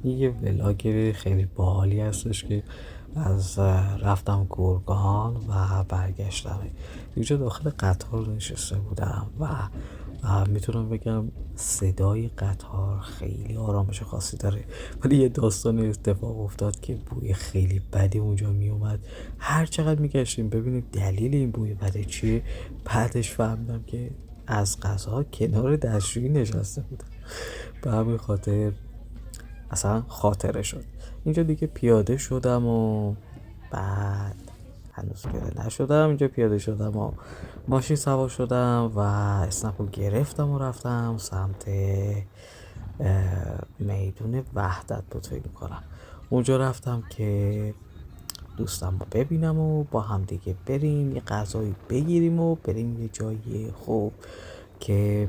این یه ولاگ خیلی باحالی هستش که از رفتم گرگان و برگشتم اینجا داخل قطار نشسته بودم و میتونم بگم صدای قطار خیلی آرامش خاصی داره، ولی یه داستان اتفاق افتاد که بوی خیلی بدی اونجا میومد. هر چقدر میگشتیم ببینیم دلیل این بوی بده چیه، بعدش فهمیدم که از قضا کنار دستشویی نشسته بودم. به همین خاطر اصلا خاطره شد. اینجا دیگه پیاده شدم و بعد هنوز پیاده نشدم، اینجا پیاده شدم و ماشین سوار شدم و اسنپ رو گرفتم و رفتم سمت میدون وحدت بود فکر میکنم. اونجا رفتم که دوستم رو ببینم و با هم دیگه بریم یه غذایی بگیریم و بریم یه جایی خوب که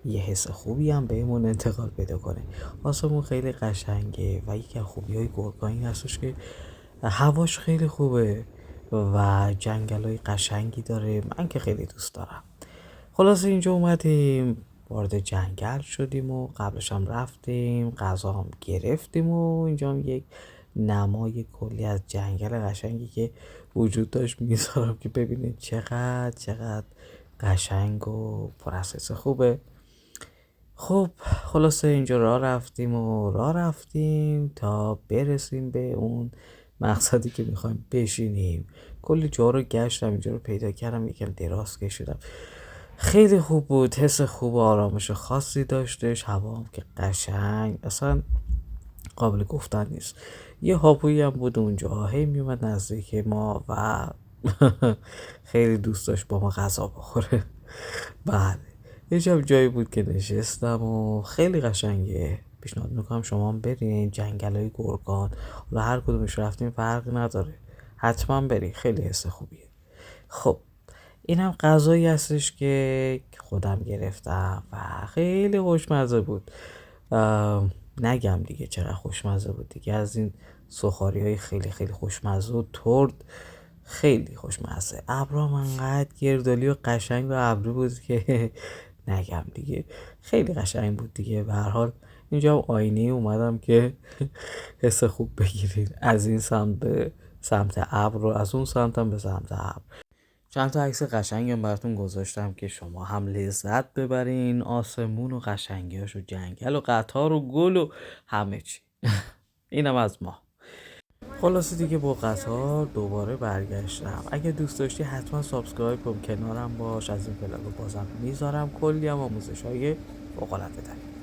یه حس خوبی هم بهمون انتقال پیدا کنه. آسمون خیلی قشنگه و یکی از خوبی های گرگان این هستش که هواش خیلی خوبه و جنگل های قشنگی داره، من که خیلی دوست دارم. خلاصه اینجا اومدیم وارد جنگل شدیم و قبلش هم رفتیم غذا هم گرفتیم و اینجا هم یک نمای کلی از جنگل قشنگی که وجود داشت میذارم که ببینید چقدر قشنگ و پر از حس خوبه. خب خلاصه اینجا راه رفتیم تا برسیم به اون مقصدی که میخوایم بشینیم. کلی جا رو گشتم، اینجا رو پیدا کردم، یکم دراز کشیدم. خیلی خوب بود، حس خوب و آرامش خاصی داشتش، هوا هم که قشنگ اصلا قابل گفتن نیست. یه هاپویی هم بود اونجا هی میومد نزدیک ما و خیلی دوست داشت با ما غذا بخوره. بله، یه شب جایی بود که نشستم و خیلی قشنگه، پیشنهاد میکنم شما هم برین جنگل های گرگان. حالا هر کدومش رفتیم فرقی نداره، حتما برین، خیلی حس خوبیه. خب اینم غذایی هستش که خودم گرفتم و خیلی خوشمزه بود. نگم دیگه چقدر خوشمزه بود دیگه، از این سخاری های خیلی خوشمزه و ترد، خیلی خوشمزه. ابرام انقدر گردالی و قشنگ و ابرو بود که نگم دیگه، خیلی قشنگ بود دیگه. به هر حال اینجا هم آینه اومدم که حس خوب بگیرید، از این سمت به سمت ابر و از اون سمت هم به سمت ابر. چند تا عکس قشنگم براتون گذاشتم که شما هم لذت ببرین آسمون و قشنگیاش و جنگل و قطار و گل و همه چی. اینم از ما. خلاصه دیگه با قطار دوباره برگشتم. اگه دوست داشتی حتما سابسکرایب کن، کنارم باش، از این پلاگو بازم میذارم، کلی هم آموزش های فوق‌العاده داریم.